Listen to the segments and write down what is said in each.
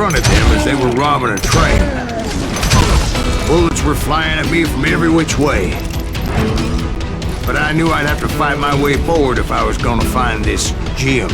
confronted them as they were robbing a train. Bullets were flying at me from every which way. But I knew I'd have to fight my way forward if I was gonna find this Jim.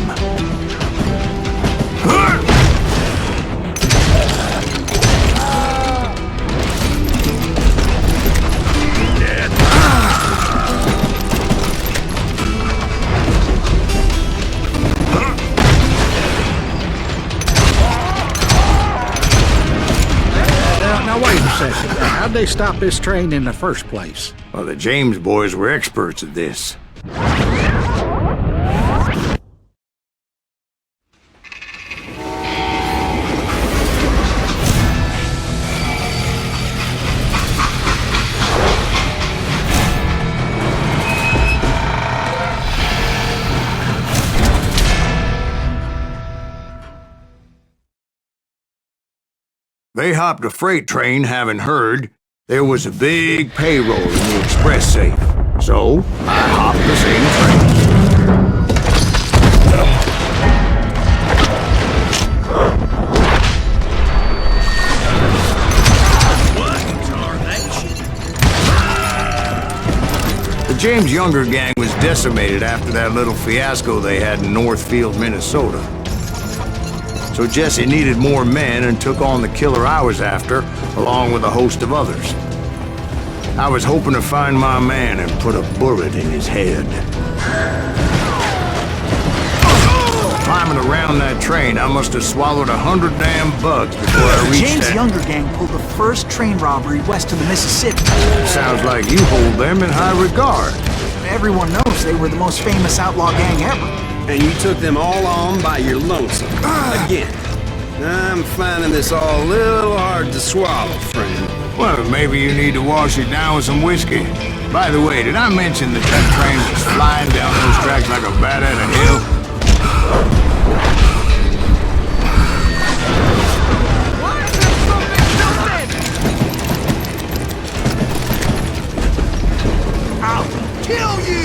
Now wait a second. How'd they stop this train in the first place? Well, the James boys were experts at this. They hopped a freight train, having heard there was a big payroll in the express safe. So, I hopped the same train. The James Younger gang was decimated after that little fiasco they had in Northfield, Minnesota. So Jesse needed more men and took on the killer I was after, along with a host of others. I was hoping to find my man and put a bullet in his head. Climbing around that train, I must have swallowed 100 damn bugs before I reached James that. Younger gang pulled the first train robbery west of the Mississippi. Sounds like you hold them in high regard. Everyone knows they were the most famous outlaw gang ever. And you took them all on by your lonesome. Again. I'm finding this all a little hard to swallow, friend. Well, maybe you need to wash it down with some whiskey. By the way, did I mention that that train was flying down those tracks like a bat at a hill? I'll kill you!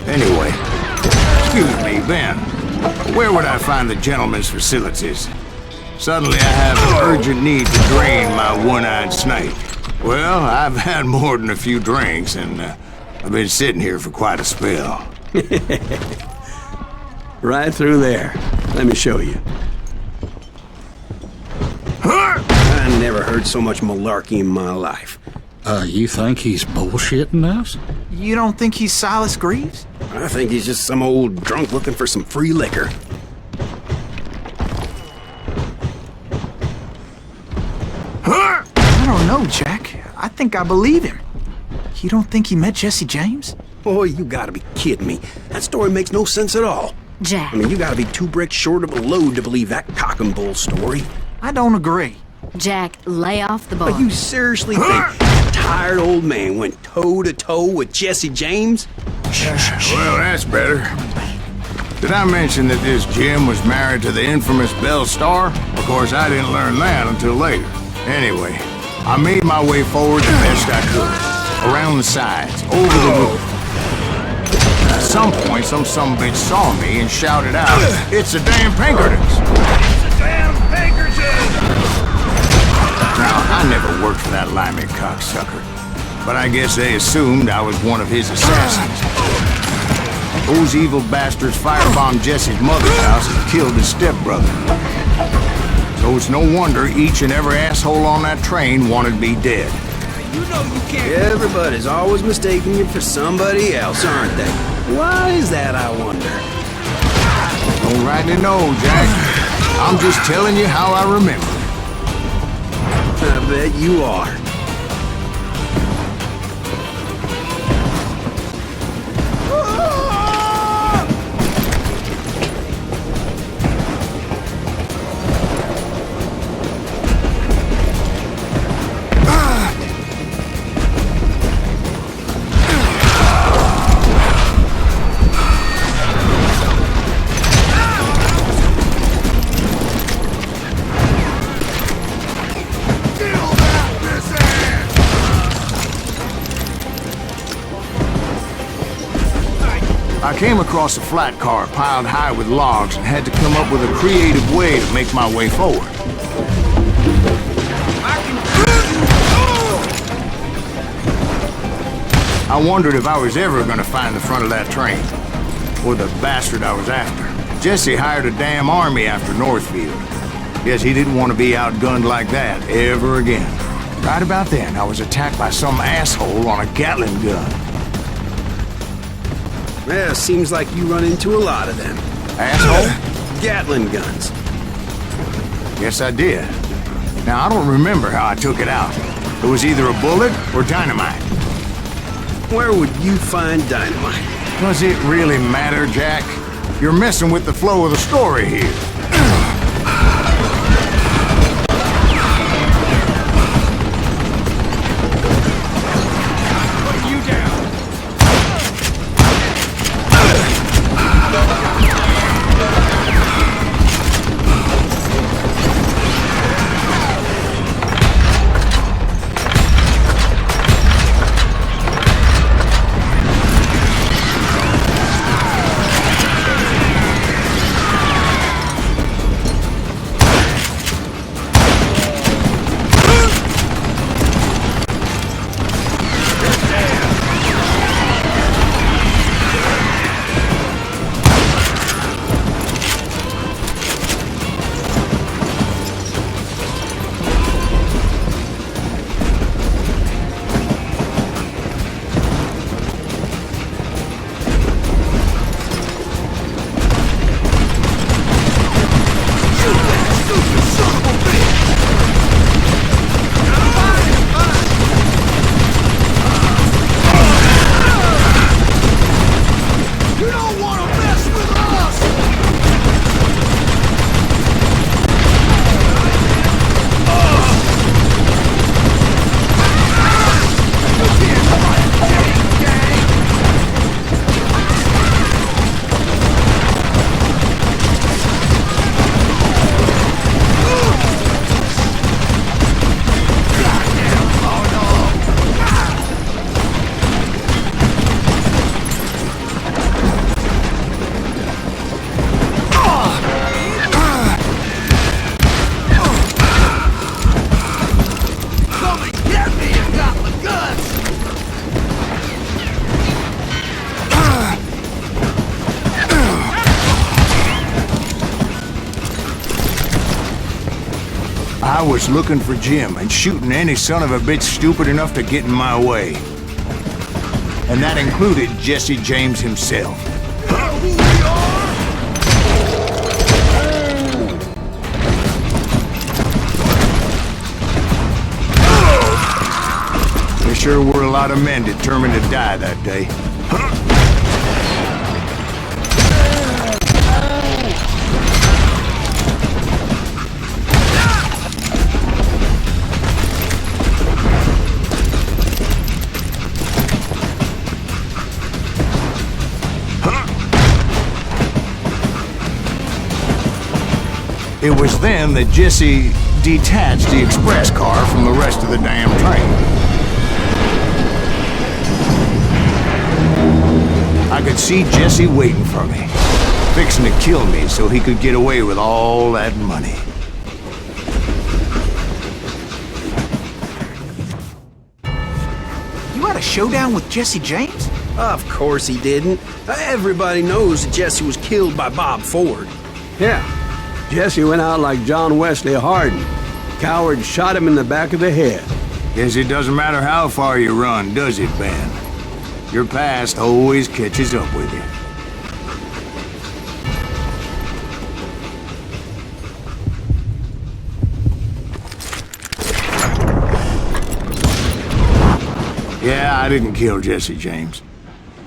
Anyway, excuse me, Ben. Where would I find the gentleman's facilities? Suddenly I have an urgent need to drain my one-eyed snake. Well, I've had more than a few drinks, and I've been sitting here for quite a spell. Right through there. Let me show you. I never heard so much malarkey in my life. You think he's bullshitting us? You don't think he's Silas Greaves? I think he's just some old drunk looking for some free liquor. I don't know, Jack. I think I believe him. You don't think he met Jesse James? Boy, you gotta be kidding me. That story makes no sense at all. Jack. I mean, you gotta be 2 bricks short of a load to believe that cock and bull story. I don't agree. Jack, lay off the bar. You seriously think that tired old man went toe-to-toe with Jesse James? Well, that's better. Did I mention that this Jim was married to the infamous Belle Starr? Of course, I didn't learn that until later. Anyway, I made my way forward the best I could. Around the sides, over the roof. At some point, some sumbitch saw me and shouted out, "It's the damn Pinkertons!" It's the damn Pinkertons! Now, I never worked for that limey cocksucker, but I guess they assumed I was one of his assassins. Those evil bastards firebombed Jesse's mother's house and killed his stepbrother. So it's no wonder each and every asshole on that train wanted me dead. You know you can't. Everybody's always mistaking you for somebody else, aren't they? Why is that, I wonder? Don't rightly know, Jack. I'm just telling you how I remember. I bet you are. I came across a flat car piled high with logs and had to come up with a creative way to make my way forward. I wondered if I was ever gonna find the front of that train, or the bastard I was after. Jesse hired a damn army after Northfield. Guess he didn't want to be outgunned like that ever again. Right about then, I was attacked by some asshole on a Gatling gun. Yeah, seems like you run into a lot of them. Asshole? Gatling guns. Yes, I did. Now, I don't remember how I took it out. It was either a bullet or dynamite. Where would you find dynamite? Does it really matter, Jack? You're messing with the flow of the story here. I was looking for Jim and shooting any son of a bitch stupid enough to get in my way. And that included Jesse James himself. There sure were a lot of men determined to die that day. It was then that Jesse detached the express car from the rest of the damn train. I could see Jesse waiting for me, fixing to kill me so he could get away with all that money. You had a showdown with Jesse James? Of course he didn't. Everybody knows that Jesse was killed by Bob Ford. Yeah. Jesse went out like John Wesley Hardin. Coward shot him in the back of the head. Guess it doesn't matter how far you run, does it, Ben? Your past always catches up with you. Yeah, I didn't kill Jesse James.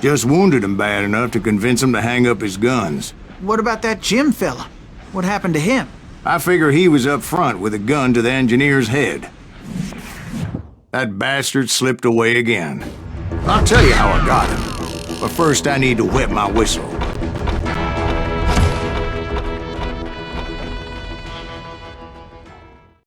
Just wounded him bad enough to convince him to hang up his guns. What about that Jim fella? What happened to him? I figure he was up front with a gun to the engineer's head. That bastard slipped away again. I'll tell you how I got him. But first I need to wet my whistle.